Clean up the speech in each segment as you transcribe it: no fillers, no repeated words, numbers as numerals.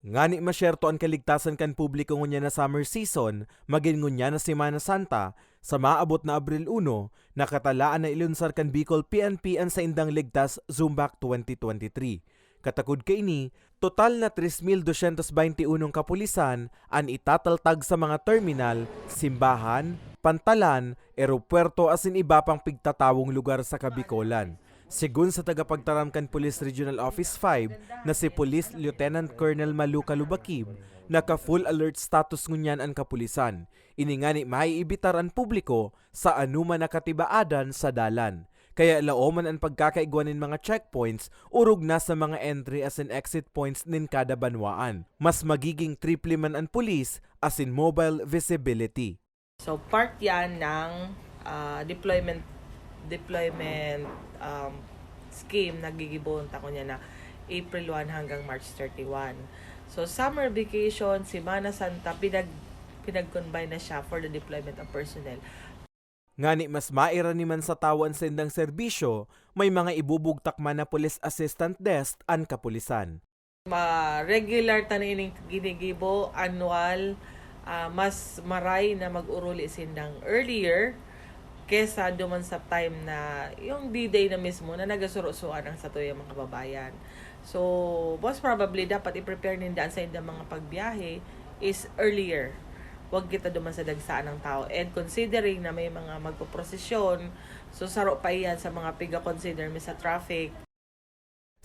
Ngani masyerto ang kaligtasan kan publiko ngunya na summer season, maging ngunya na Semana Santa, sa maabot na Abril 1, nakatalaan na ilunsar kan Bicol PNP ang sa indang ligtas Zumbak 2023. Katakod kaini, total na 3,221 kapulisan ang itataltag sa mga terminal, simbahan, pantalan, eropuerto asin iba pang pigtatawong lugar sa Kabicolan. Sigun sa tagapagtaramkan Police Regional Office 5 na si Police Lieutenant Colonel Malu Kalubakib, naka-full alert status ngunyan ang kapulisan. Iningani maiibitar ang publiko sa anuman nakatibaadan sa dalan. Kaya laoman ang pagkakaigwanin mga checkpoints urog na sa mga entry as in exit points nin kada banwaan. Mas magiging triple man ang pulis as in mobile visibility. So part yan ng deployment scheme na gigibon ko niya na April 1 hanggang March 31. So summer vacation, Semana Santa, pinag-combine na siya for the deployment of personnel. Ngani mas maira ni man sa tawan sa indang serbisyo, may mga ibubugtak man na police assistant desk ang kapulisan. Regular tanining ginigibo, annual, mas maray na mag-uruli sindang earlier kesa duman sa time na yung D-Day na mismo na nagasuro-suan ang sa tuyang mga kababayan. So, most probably dapat i-prepare ninda sa indang mga pagbiyahe is earlier. Huwag kita duman sa dagsaan ng tao. And considering na may mga magpoprosesyon, so saro pa iyan sa mga piga-consider mi sa traffic.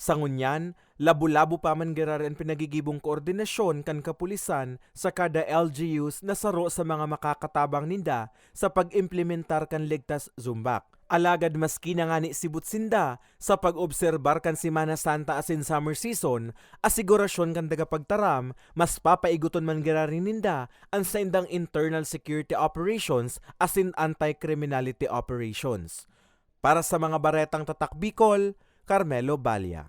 Sa ngunyan, labo-labo pa man gerar ang pinagigibong koordinasyon kan kapulisan sa kada LGUs na saro sa mga makakatabang ninda sa pag-implementar kan ligtas Zumbak. Alagad maski na nga ni sibut sinda sa pag-obserbar kan Semana Santa asin summer season, asigurasyon kan tagapagtaram, mas papaiguton man gerarin ninda ang sa indang internal security operations asin anti-criminality operations. Para sa mga baretang tatak Bicol, Carmelo Balia.